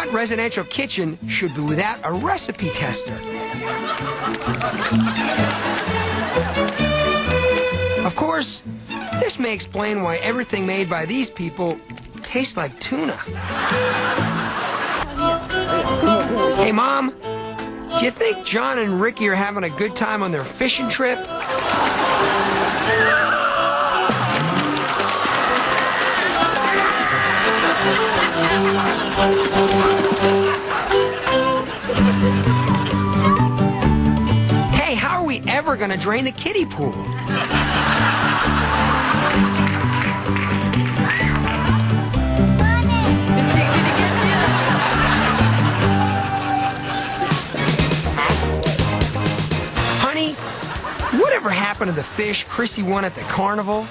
What residential kitchen should be without a recipe tester? Of course, this may explain why everything made by these people tastes like tuna. Hey, Mom, do you think John and Ricky are having a good time on their fishing trip? Hey, how are we ever going to drain the kiddie pool? Honey, whatever happened to the fish Chrissy won at the carnival?